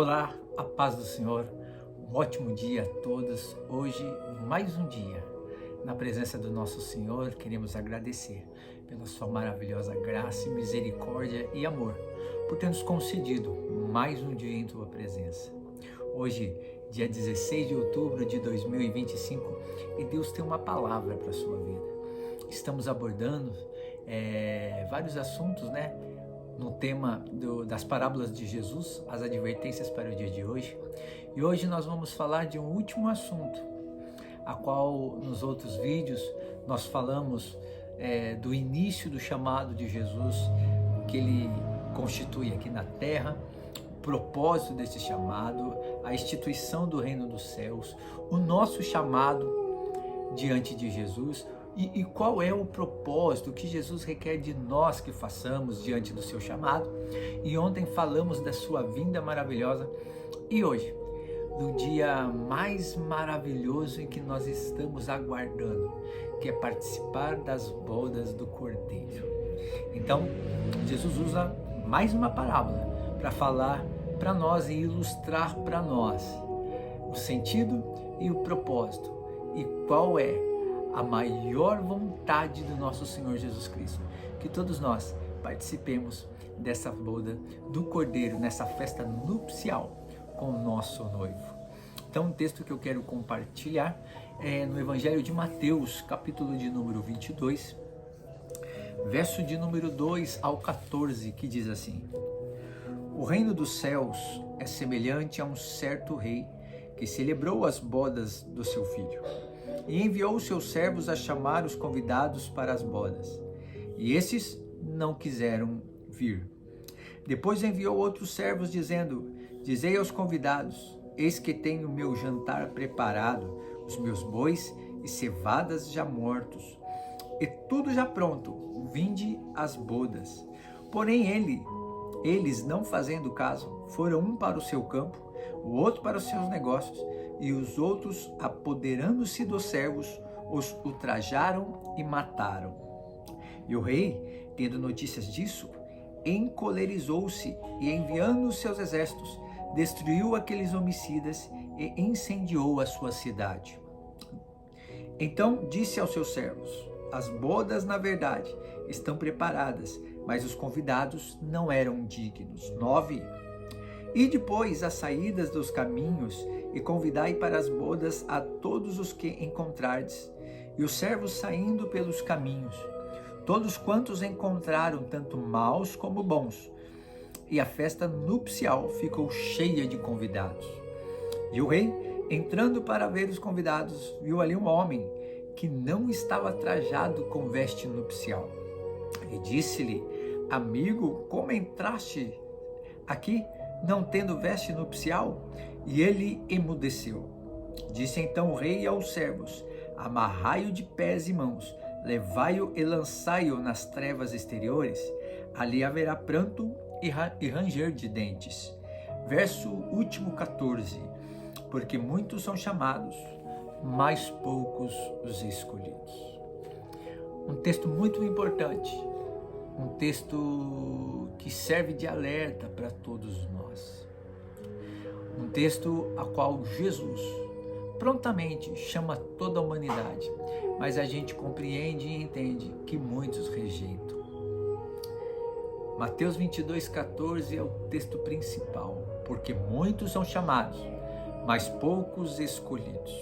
Olá, a paz do Senhor, um ótimo dia a todos. Hoje, mais um dia, na presença do nosso Senhor, queremos agradecer pela sua maravilhosa graça, misericórdia e amor, por ter nos concedido mais um dia em tua presença. Hoje, dia 16 de outubro de 2025, e Deus tem uma palavra para a sua vida. Estamos abordando vários assuntos, no tema das parábolas de Jesus, as advertências para o dia de hoje. E hoje nós vamos falar de um último assunto, a qual nos outros vídeos nós falamos do início do chamado de Jesus, que ele constitui aqui na terra, o propósito desse chamado, a instituição do reino dos céus, o nosso chamado diante de Jesus, e qual é o propósito que Jesus requer de nós que façamos diante do seu chamado. E ontem falamos da sua vinda maravilhosa, e hoje, do dia mais maravilhoso em que nós estamos aguardando, que é participar das bodas do Cordeiro. Então, Jesus usa mais uma parábola para falar para nós e ilustrar para nós o sentido e o propósito, e qual é a maior vontade do nosso Senhor Jesus Cristo, que todos nós participemos dessa boda do Cordeiro, nessa festa nupcial com o nosso noivo. Então, o texto que eu quero compartilhar é no Evangelho de Mateus, capítulo de número 22, verso de número 2 ao 14, que diz assim: O reino dos céus é semelhante a um certo rei que celebrou as bodas do seu filho, e enviou seus servos a chamar os convidados para as bodas. E esses não quiseram vir. Depois enviou outros servos, dizendo: Dizei aos convidados: Eis que tenho meu jantar preparado, os meus bois e cevadas já mortos, e tudo já pronto, vinde às bodas. Porém eles, não fazendo caso, foram um para o seu campo, o outro para os seus negócios, e os outros, apoderando-se dos servos, os ultrajaram e mataram. E o rei, tendo notícias disso, encolerizou-se e, enviando os seus exércitos, destruiu aqueles homicidas e incendiou a sua cidade. Então disse aos seus servos: As bodas, na verdade, estão preparadas, mas os convidados não eram dignos. 9. E depois as saídas dos caminhos, e convidai para as bodas a todos os que encontrardes. E os servos saindo pelos caminhos, todos quantos encontraram, tanto maus como bons. E a festa nupcial ficou cheia de convidados. E o rei, entrando para ver os convidados, viu ali um homem que não estava trajado com veste nupcial. E disse-lhe: Amigo, como entraste aqui, não tendo veste nupcial? E ele emudeceu. Disse então o rei aos servos: Amarrai-o de pés e mãos, levai-o e lançai-o nas trevas exteriores. Ali haverá pranto e ranger de dentes. Verso último 14. Porque muitos são chamados, mas poucos os escolhidos. Um texto muito importante, um texto que serve de alerta para todos nós. Um texto a qual Jesus prontamente chama toda a humanidade, mas a gente compreende e entende que muitos rejeitam. Mateus 22,14 é o texto principal, porque muitos são chamados, mas poucos escolhidos.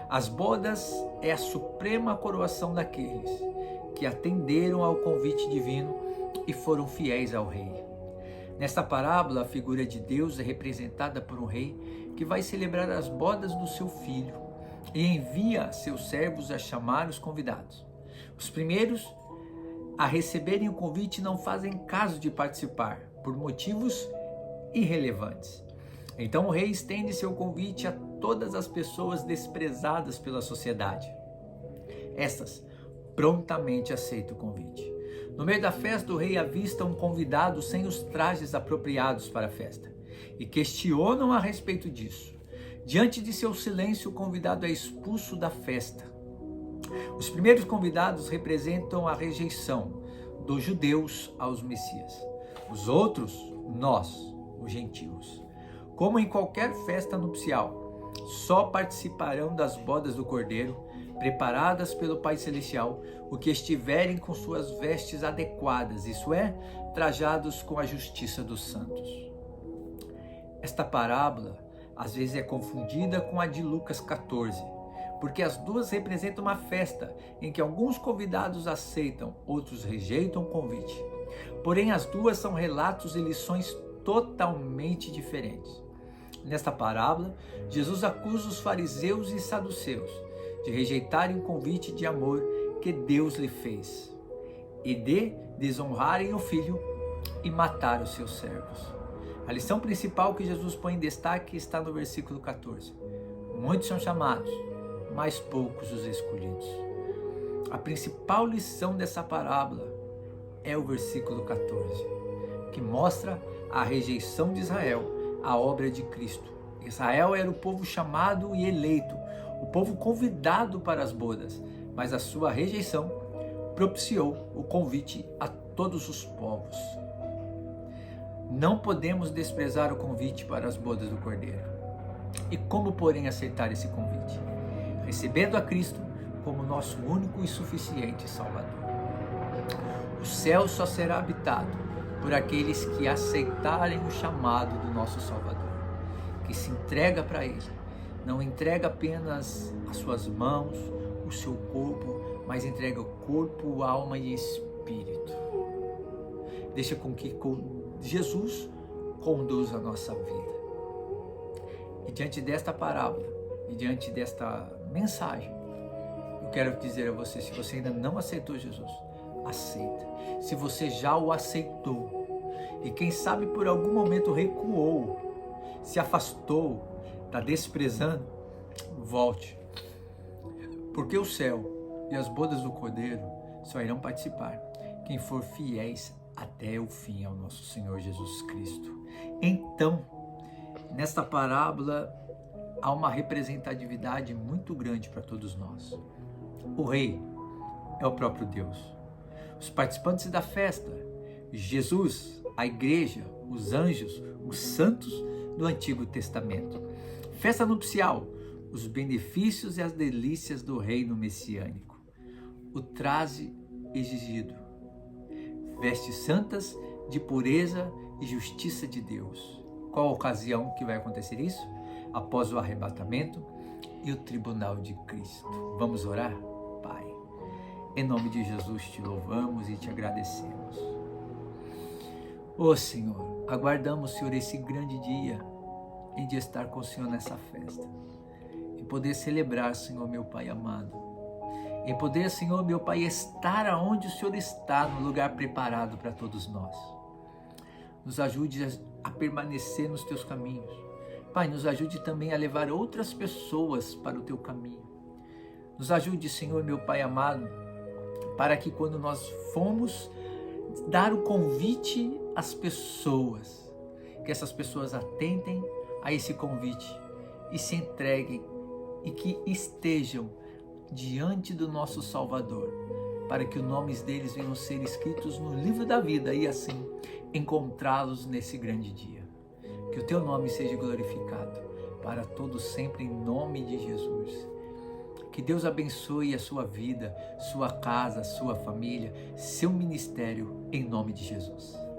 As bodas é a suprema coroação daqueles que atenderam ao convite divino e foram fiéis ao rei. Nesta parábola, a figura de Deus é representada por um rei que vai celebrar as bodas do seu filho e envia seus servos a chamar os convidados. Os primeiros a receberem o convite não fazem caso de participar, por motivos irrelevantes. Então o rei estende seu convite a todas as pessoas desprezadas pela sociedade. Estas prontamente aceitam o convite. No meio da festa, o rei avista um convidado sem os trajes apropriados para a festa e questionam a respeito disso. Diante de seu silêncio, o convidado é expulso da festa. Os primeiros convidados representam a rejeição dos judeus aos Messias. Os outros, nós, os gentios. Como em qualquer festa nupcial, só participarão das bodas do Cordeiro, preparadas pelo Pai Celestial, o que estiverem com suas vestes adequadas, isso é, trajados com a justiça dos santos. Esta parábola às vezes é confundida com a de Lucas 14, porque as duas representam uma festa em que alguns convidados aceitam, outros rejeitam o convite. Porém, as duas são relatos e lições totalmente diferentes. Nesta parábola, Jesus acusa os fariseus e saduceus de rejeitarem o convite de amor que Deus lhe fez e de desonrarem o Filho e matar os seus servos. A lição principal que Jesus põe em destaque está no versículo 14. Muitos são chamados, mas poucos os escolhidos. A principal lição dessa parábola é o versículo 14, que mostra a rejeição de Israel à obra de Cristo. Israel era o povo chamado e eleito, o povo convidado para as bodas, mas a sua rejeição propiciou o convite a todos os povos. Não podemos desprezar o convite para as bodas do Cordeiro. E como, porém, aceitar esse convite? Recebendo a Cristo como nosso único e suficiente Salvador. O céu só será habitado por aqueles que aceitarem o chamado do nosso Salvador, que se entrega para Ele. Não entrega apenas as suas mãos, o seu corpo, mas entrega o corpo, alma e espírito. Deixa com que Jesus conduza a nossa vida. E diante desta parábola, e diante desta mensagem, eu quero dizer a você, se você ainda não aceitou Jesus, aceita. Se você já o aceitou, e quem sabe por algum momento recuou, se afastou, está desprezando, volte. Porque o céu e as bodas do Cordeiro só irão participar quem for fiéis até o fim ao nosso Senhor Jesus Cristo. Então, nesta parábola, há uma representatividade muito grande para todos nós. O rei é o próprio Deus. Os participantes da festa, Jesus, a igreja, os anjos, os santos do Antigo Testamento. Festa nupcial, os benefícios e as delícias do reino messiânico. O traje exigido, vestes santas de pureza e justiça de Deus. Qual a ocasião que vai acontecer isso? Após o arrebatamento e o tribunal de Cristo. Vamos orar? Pai, em nome de Jesus te louvamos e te agradecemos. Ó Senhor, aguardamos, Senhor, esse grande dia em de estar com o Senhor nessa festa. Em poder celebrar, Senhor, meu Pai amado. Em poder, Senhor, meu Pai, estar aonde o Senhor está, no lugar preparado para todos nós. Nos ajude a permanecer nos teus caminhos. Pai, nos ajude também a levar outras pessoas para o teu caminho. Nos ajude, Senhor, meu Pai amado, para que quando nós formos dar o convite às pessoas, que essas pessoas atentem a esse convite e se entreguem e que estejam diante do nosso Salvador, para que os nomes deles venham ser escritos no livro da vida e assim encontrá-los nesse grande dia. Que o teu nome seja glorificado para todos sempre, em nome de Jesus. Que Deus abençoe a sua vida, sua casa, sua família, seu ministério, em nome de Jesus.